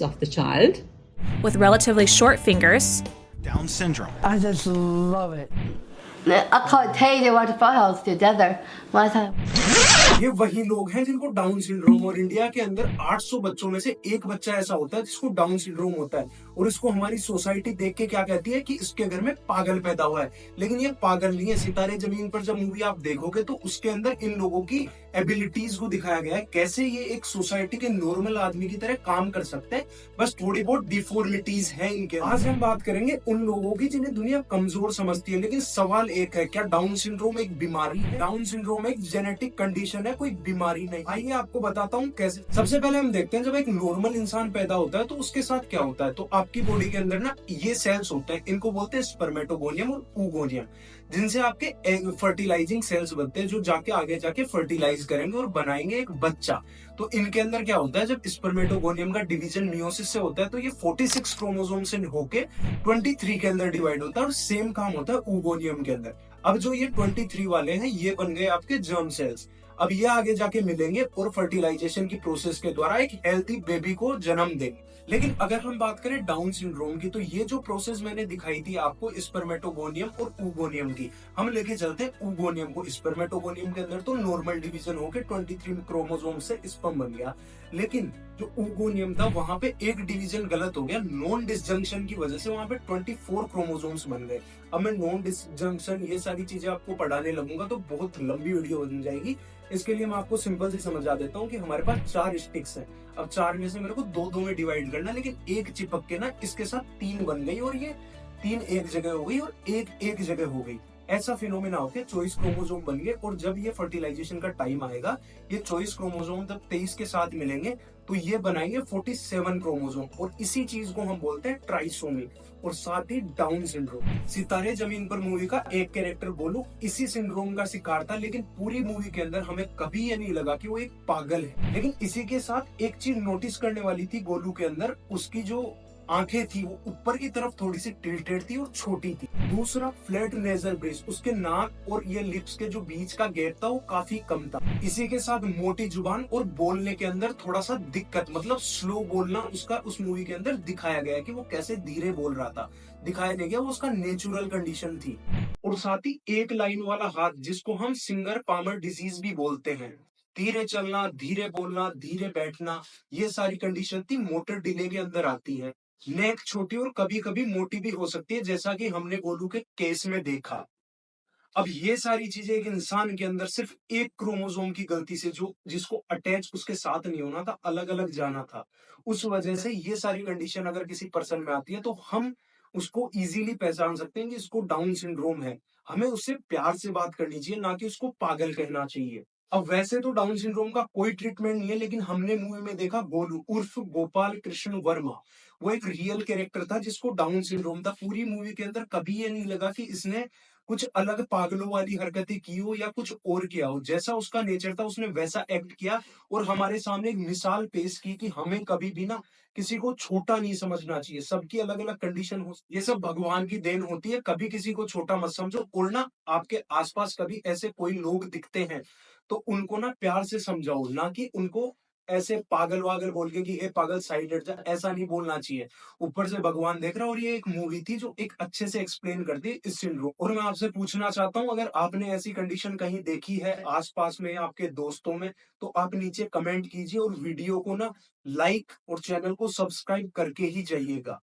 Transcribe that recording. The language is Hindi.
of the child. With relatively short fingers, Down syndrome. I just love it. I can't tell you what the files together. What I ये वही लोग हैं जिनको डाउन सिंड्रोम, और इंडिया के अंदर 800 बच्चों में से एक बच्चा ऐसा होता है जिसको डाउन सिंड्रोम होता है। और इसको हमारी सोसाइटी देख के क्या कहती है कि इसके घर में पागल पैदा हुआ है, लेकिन ये पागल नहीं है। सितारे जमीन पर जब मूवी आप देखोगे तो उसके अंदर इन लोगों की एबिलिटीज को दिखाया गया है, कैसे ये एक सोसाइटी के नॉर्मल आदमी की तरह काम कर सकते हैं, बस थोड़ी बहुत डिफॉर्मिटीज हैं इनके। आज हम बात करेंगे उन लोगों की जिन्हें दुनिया कमजोर समझती है, लेकिन सवाल एक है, क्या डाउन सिंड्रोम एक बीमारी है? डाउन सिंड्रोम एक जेनेटिक कंडीशन है, कोई बीमारी नहीं। आइए आपको बताता हूँ कैसे। सबसे पहले हम देखते हैं जब एक नॉर्मल इंसान पैदा होता है तो उसके साथ क्या होता है। तो आपकी बॉडी के अंदर ना ये सेल्स होते हैं, इनको बोलते हैं स्पर्मेटोगोनियम और oogoनियम, जिनसे आपके फर्टिलाइजिंग सेल्स बनते हैं जो जाके आगे जाके फर्टिलाइज करेंगे और बनाएंगे एक बच्चा। तो इनके अंदर क्या होता है, जब स्पर्मेटोगोनियम का डिवीजन मियोसिस से होता है तो ये 46 क्रोमोसोम से होके 23 के अंदर डिवाइड होता है, और सेम काम होता है oogoनियम के अंदर। अब जो ये 23 वाले हैं ये बन गए आपके जर्म सेल्स। अब ये आगे जाके मिलेंगे और फर्टिलाइजेशन की प्रोसेस के द्वारा एक हेल्थी बेबी को जन्म देंगे। लेकिन अगर हम बात करें डाउन सिंड्रोम की, तो ये जो प्रोसेस मैंने दिखाई थी आपको स्पर्मेटोगोनियम और oogoनियम की, हम लेके चलते हैं oogoनियम को। स्पर्मेटोगोनियम के अंदर तो नॉर्मल डिवीजन होके 23 क्रोमोसोम से स्पर्म बन गया, लेकिन जो oogoनियम था वहां पे एक डिवीजन गलत हो गया, नॉन डिसजंक्शन की वजह से वहां पे 24 क्रोमोसोम्स बन गए। अब मैं नॉन डिसजंक्शन ये सारी चीजें आपको पढ़ाने लगूंगा तो बहुत लंबी वीडियो बन जाएगी। इसके लिए मैं आपको सिंपल से समझा देता हूँ कि हमारे पास 4 स्टिक्स हैं। अब 4 में से मेरे को 2-2 में डिवाइड करना, लेकिन एक चिपक के ना इसके साथ 3 बन गई, और ये 3 एक जगह हो गई और एक जगह हो गई। ऐसा फिनोमेना होके 24 क्रोमोसोम बन गए, और जब ये फर्टिलाइजेशन का टाइम आएगा, ये 24 क्रोमोसोम जब 23 के साथ मिलेंगे तो ये बनाएंगे 47 क्रोमोसोम, और इसी चीज को हम बोलते हैं ट्राइसोमी, और साथ ही डाउन सिंड्रोम। सितारे जमीन पर मूवी का एक कैरेक्टर गोलू इसी सिंड्रोम का शिकार था, लेकिन पूरी मूवी के अंदर हमें कभी ये नहीं लगा कि वो एक पागल है। लेकिन इसी के साथ एक चीज नोटिस करने वाली थी गोलू के अंदर, उसकी जो आंखें थी वो ऊपर की तरफ थोड़ी सी टिल्टेड थी और छोटी थी। दूसरा, फ्लैट नेजल ब्रिज, उसके नाक और ये लिप्स के जो बीच का गैप था वो काफी कम था। इसी के साथ मोटी जुबान और बोलने के अंदर थोड़ा सा दिक्कत, मतलब स्लो बोलना उसका उस मूवी के अंदर दिखाया गया कि वो कैसे धीरे बोल रहा था, दिखाया नहीं गया, वो उसका नेचुरल कंडीशन थी। और साथ ही एक लाइन वाला हाथ, जिसको हम सिंगर पामर डिजीज भी बोलते हैं, धीरे चलना, धीरे बोलना, धीरे बैठना, ये सारी कंडीशन थी मोटर डिले के अंदर आती है। नेक छोटी और कभी कभी मोटी भी हो सकती है, जैसा कि हमने गोलू के केस में देखा। अब ये सारी चीजें एक इंसान के अंदर सिर्फ एक क्रोमोसोम की गलती से, जो जिसको अटैच उसके साथ नहीं होना था, अलग अलग जाना था, उस वजह से ये सारी कंडीशन अगर किसी पर्सन में आती है तो हम उसको इजीली पहचान सकते हैं कि इसको डाउन सिंड्रोम है। हमें उससे प्यार से बात करनी चाहिए, ना कि उसको पागल कहना चाहिए। अब वैसे तो डाउन सिंड्रोम का कोई ट्रीटमेंट नहीं है, लेकिन हमने मूवी में देखा गोलू उर्फ गोपाल कृष्ण वर्मा, वो एक रियल कैरेक्टर था जिसको डाउन सिंड्रोम था। पूरी मूवी के अंदर कभी ये नहीं लगा कि इसने कुछ अलग पागलों वाली हरकतें की हो या कुछ और किया हो। जैसा उसका नेचर था उसने वैसा एक्ट किया, और हमारे सामने एक मिसाल पेश की कि हमें कभी भी ना किसी को छोटा नहीं समझना चाहिए। सबकी अलग अलग कंडीशन हो, ये सब भगवान की देन होती है, कभी किसी को छोटा मत समझो। और ना आपके आसपास कभी ऐसे कोई लोग दिखते हैं तो उनको ना प्यार से समझाओ, ना कि उनको ऐसे पागल वागल बोल के कि हे पागल साइड हट जा, ऐसा नहीं बोलना चाहिए। ऊपर से भगवान देख रहा है। और ये एक मूवी थी जो एक अच्छे से एक्सप्लेन करती है इस सिंड्रोम। और मैं आपसे पूछना चाहता हूँ, अगर आपने ऐसी कंडीशन कहीं देखी है आसपास में या आपके दोस्तों में, तो आप नीचे कमेंट कीजिए, और वीडियो को ना लाइक और चैनल को सब्सक्राइब करके ही जाइएगा।